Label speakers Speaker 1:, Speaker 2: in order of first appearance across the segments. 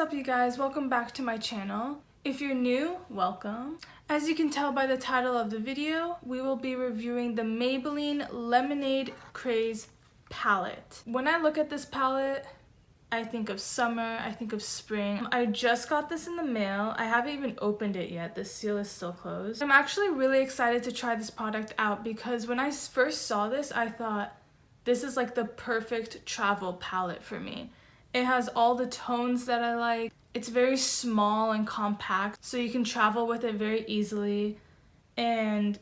Speaker 1: up, you guys? Welcome back to my channel. If you're new, welcome. As you can tell by the title of the video, we will be reviewing the Maybelline Lemonade Craze Palette. When I look at this palette, I think of summer, I think of spring. I just got this in the mail. I haven't even opened it yet. The seal is still closed. I'm actually really excited to try this product out because when I first saw this, I thought this is like the perfect travel palette for me. It has all the tones that I like. It's very small and compact, so you can travel with it very easily. And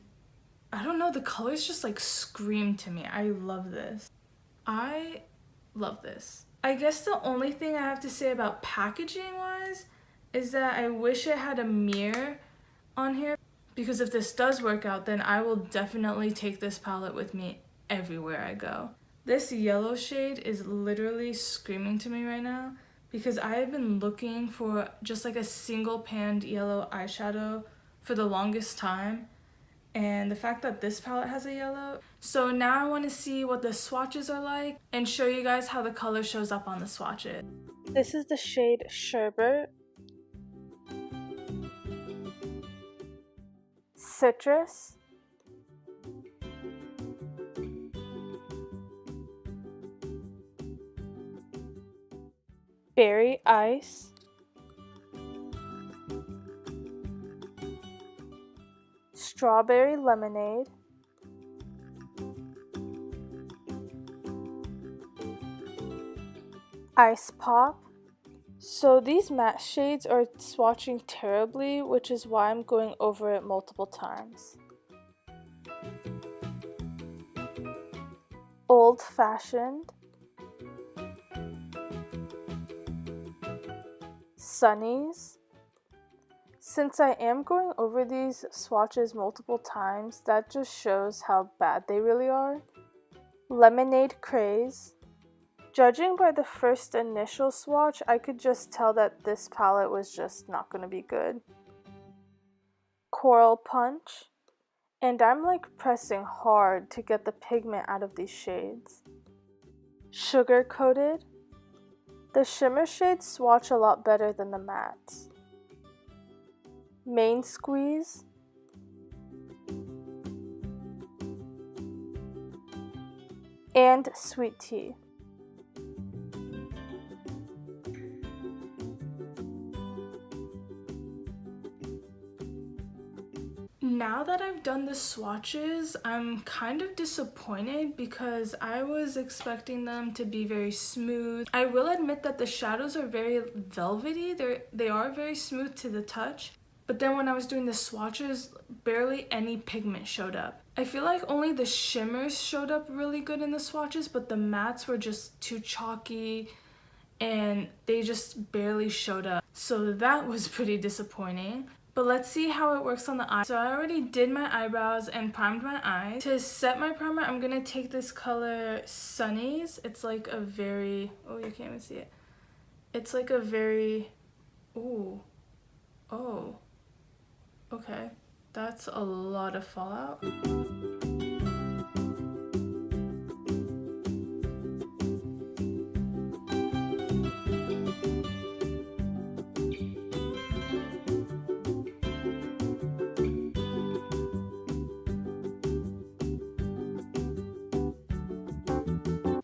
Speaker 1: I don't know, the colors just like scream to me. I love this. I love this. I guess the only thing I have to say about packaging wise is that I wish it had a mirror on here, because if this does work out, then I will definitely take this palette with me everywhere I go. This yellow shade is literally screaming to me right now because I have been looking for just like a single panned yellow eyeshadow for the longest time, and the fact that this palette has a yellow. So now I want to see what the swatches are like and show you guys how the color shows up on the swatches. This is the shade Sherbet, Citrus, Berry Ice, Strawberry Lemonade, Ice Pop. So these matte shades are swatching terribly, which is why I'm going over it multiple times. Old Fashioned, Sunnies. Since I am going over these swatches multiple times, that just shows how bad they really are. Lemonade Craze. Judging by the first initial swatch, I could just tell that this palette was just not going to be good. Coral Punch. And I'm like pressing hard to get the pigment out of these shades. Sugar Coated. The shimmer shades swatch a lot better than the mattes. Main Squeeze, and Sweet Tea. Now that I've done the swatches, I'm kind of disappointed because I was expecting them to be very smooth. I will admit that the shadows are very velvety. They are very smooth to the touch. But then when I was doing the swatches, barely any pigment showed up. I feel like only the shimmers showed up really good in the swatches, but the mattes were just too chalky and they just barely showed up. So that was pretty disappointing. But let's see how it works on the eye. So I already did my eyebrows and primed my eyes. To set my primer, I'm gonna take this color Sunnies. It's like a very, oh, you can't even see it. It's like a very, ooh, oh, okay. That's a lot of fallout.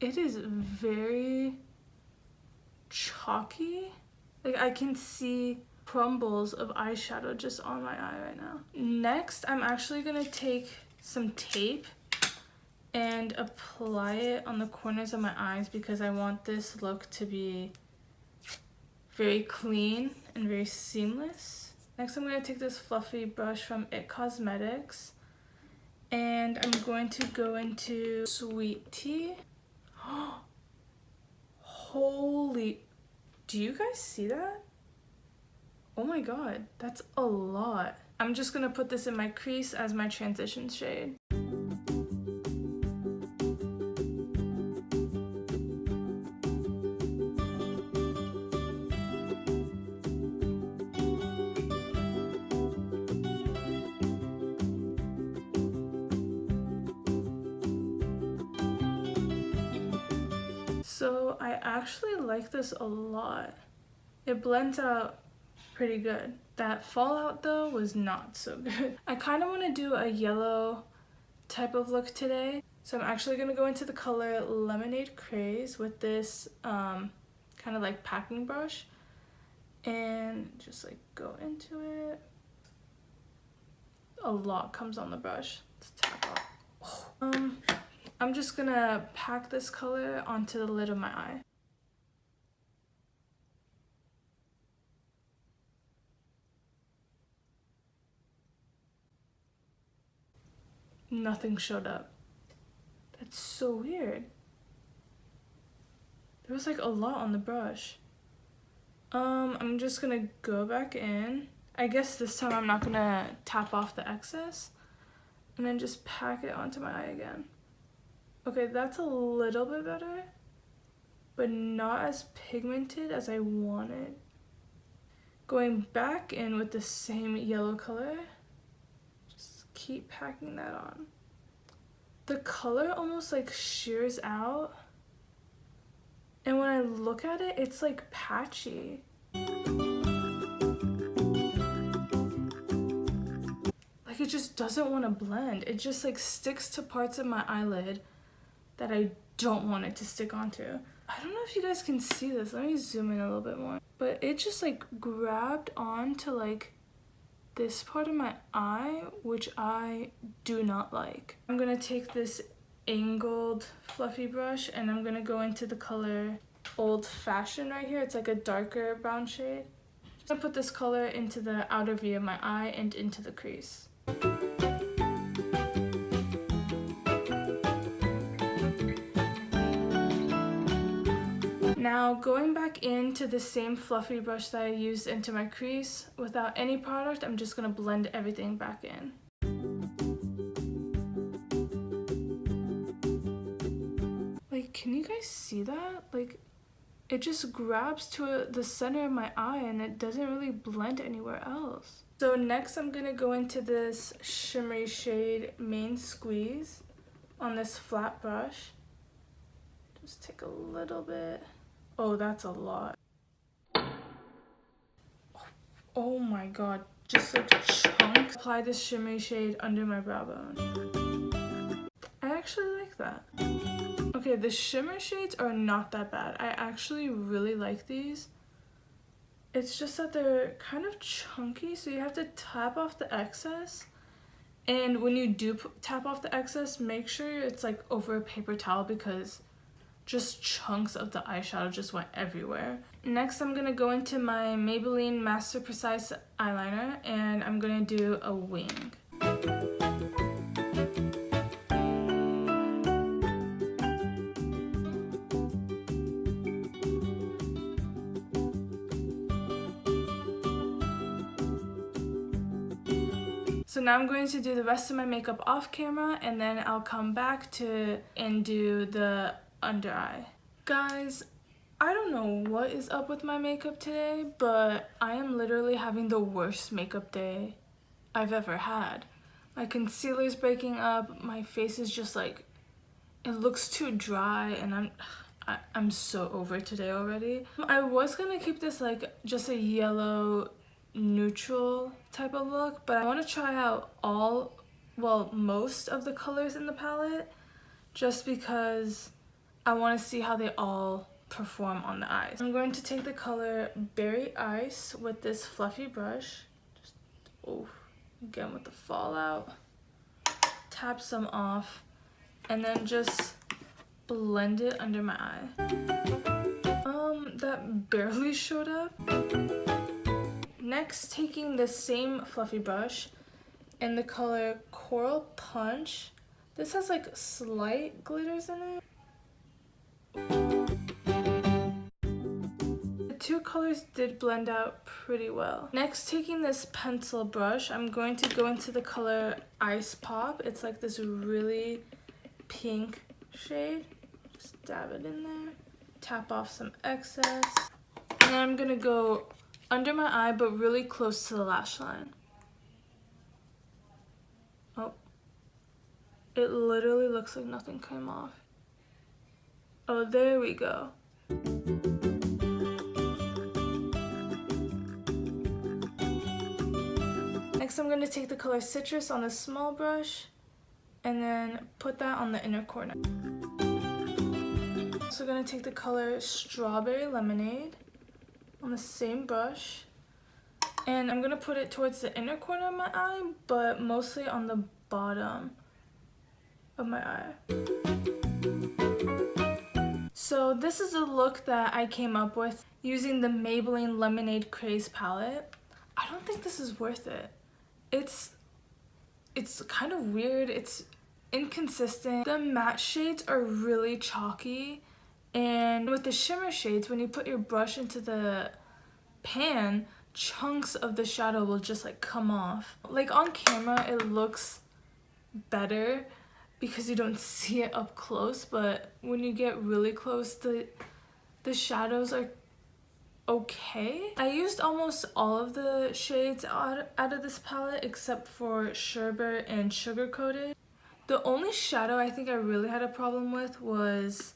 Speaker 1: It is very chalky. Like I can see crumbles of eyeshadow just on my eye right now. Next, I'm actually gonna take some tape and apply it on the corners of my eyes because I want this look to be very clean and very seamless. Next, I'm gonna take this fluffy brush from IT Cosmetics and I'm going to go into Sweet Tea. Holy, do you guys see that? Oh my god, that's a lot. I'm just gonna put this in my crease as my transition shade. So I actually like this a lot. It blends out pretty good. That fallout though was not so good. I kind of want to do a yellow type of look today. So I'm actually going to go into the color Lemonade Craze with this kind of like packing brush. And just like go into it. A lot comes on the brush. Let's tap off. Oh. I'm just gonna pack this color onto the lid of my eye. Nothing showed up. That's so weird. There was like a lot on the brush. I'm just gonna go back in. I guess this time I'm not gonna tap off the excess. And then just pack it onto my eye again. Okay, that's a little bit better, but not as pigmented as I wanted. Going back in with the same yellow color, just keep packing that on. The color almost like shears out, and when I look at it, it's like patchy. Like it just doesn't want to blend. It just like sticks to parts of my eyelid that I don't want it to stick onto. I don't know if you guys can see this. Let me zoom in a little bit more. But it just like grabbed onto like this part of my eye, which I do not like. I'm gonna take this angled fluffy brush and I'm gonna go into the color Old Fashioned right here. It's like a darker brown shade. Just gonna put this color into the outer V of my eye and into the crease. Now going back into the same fluffy brush that I used into my crease, without any product, I'm just gonna blend everything back in. Like, can you guys see that? Like, it just grabs to the center of my eye and it doesn't really blend anywhere else. So next I'm gonna go into this shimmery shade Main Squeeze on this flat brush. Just take a little bit. Oh, that's a lot. Oh my god, just like chunks. Apply this shimmery shade under my brow bone. I actually like that. Okay, the shimmer shades are not that bad. I actually really like these. It's just that they're kind of chunky, so you have to tap off the excess. And when you do tap off the excess, make sure it's like over a paper towel because just chunks of the eyeshadow just went everywhere. Next, I'm gonna go into my Maybelline Masterprecise eyeliner and I'm gonna do a wing. So now I'm going to do the rest of my makeup off camera and then I'll come back and do the under eye. Guys, I don't know what is up with my makeup today, but I am literally having the worst makeup day I've ever had. My concealer's breaking up, my face is just like, it looks too dry, and I'm so over today already. I was gonna keep this like just a yellow neutral type of look, but I want to try out most of the colors in the palette just because I want to see how they all perform on the eyes. I'm going to take the color Berry Ice with this fluffy brush. Just, again with the fallout. Tap some off and then just blend it under my eye. That barely showed up. Next, taking the same fluffy brush in the color Coral Punch. This has like slight glitters in it. The two colors did blend out pretty well. Next, taking this pencil brush, I'm going to go into the color Ice Pop. It's like this really pink shade. Just dab it in there. Tap off some excess. And then I'm gonna go under my eye, but really close to the lash line. Oh. It literally looks like nothing came off. Oh, there we go. Next, I'm going to take the color Citrus on the small brush and then put that on the inner corner. Also going to take the color Strawberry Lemonade on the same brush, and I'm going to put it towards the inner corner of my eye, but mostly on the bottom of my eye. So this is a look that I came up with using the Maybelline Lemonade Craze Palette. I don't think this is worth it. It's kind of weird. It's inconsistent. The matte shades are really chalky, and with the shimmer shades, when you put your brush into the pan, chunks of the shadow will just like come off. Like on camera it looks better because you don't see it up close, but when you get really close, the shadows are okay. I used almost all of the shades out of this palette except for Sherbet and Sugar Coated. The only shadow I think I really had a problem with was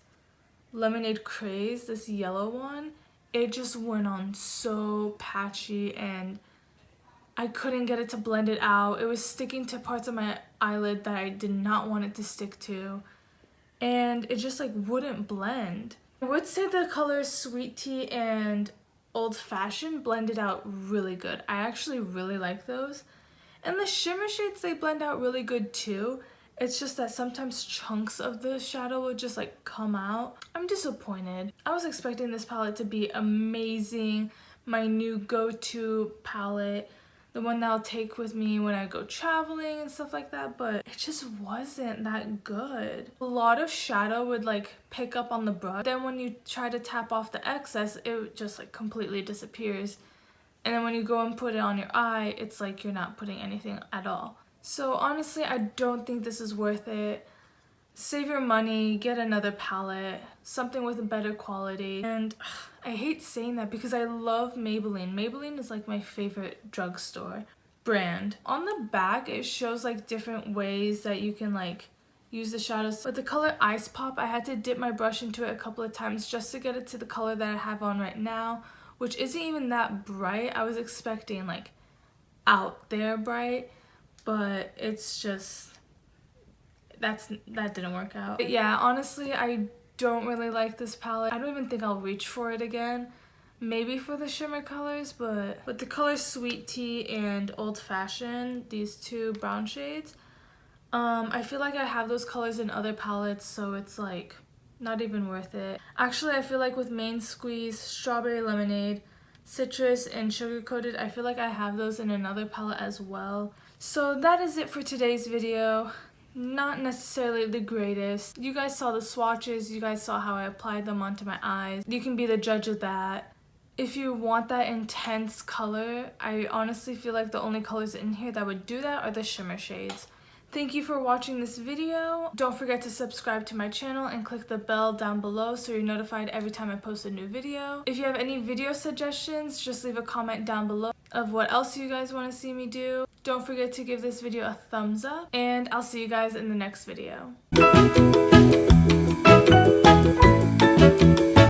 Speaker 1: Lemonade Craze, this yellow one. It just went on so patchy and I couldn't get it to blend it out. It was sticking to parts of my eyelid that I did not want it to stick to, and it just like wouldn't blend. I would say the colors Sweet Tea and Old Fashioned blended out really good. I actually really like those. And the shimmer shades, they blend out really good too. It's just that sometimes chunks of the shadow would just like come out. I'm disappointed. I was expecting this palette to be amazing, my new go-to palette, the one that I'll take with me when I go traveling and stuff like that, but it just wasn't that good. A lot of shadow would like pick up on the brush. Then when you try to tap off the excess, it just like completely disappears. And then when you go and put it on your eye, it's like you're not putting anything at all. So honestly, I don't think this is worth it. Save your money, get another palette, something with a better quality. And I hate saying that because I love Maybelline. Maybelline is like my favorite drugstore brand. On the back, it shows like different ways that you can like use the shadows. With the color Ice Pop, I had to dip my brush into it a couple of times just to get it to the color that I have on right now, which isn't even that bright. I was expecting like out there bright, but it's just that didn't work out. But yeah, honestly, I don't really like this palette. I don't even think I'll reach for it again. Maybe for the shimmer colors, but with the colors Sweet Tea and Old Fashioned, these two brown shades, I feel like I have those colors in other palettes, so it's like not even worth it. Actually, I feel like with Main Squeeze, Strawberry Lemonade, Citrus, and Sugar Coated, I feel like I have those in another palette as well. So that is it for today's video. Not necessarily the greatest. You guys saw the swatches, you guys saw how I applied them onto my eyes. You can be the judge of that. If you want that intense color, I honestly feel like the only colors in here that would do that are the shimmer shades. Thank you for watching this video. Don't forget to subscribe to my channel and click the bell down below so you're notified every time I post a new video. If you have any video suggestions, just leave a comment down below of what else you guys want to see me do. Don't forget to give this video a thumbs up, and I'll see you guys in the next video.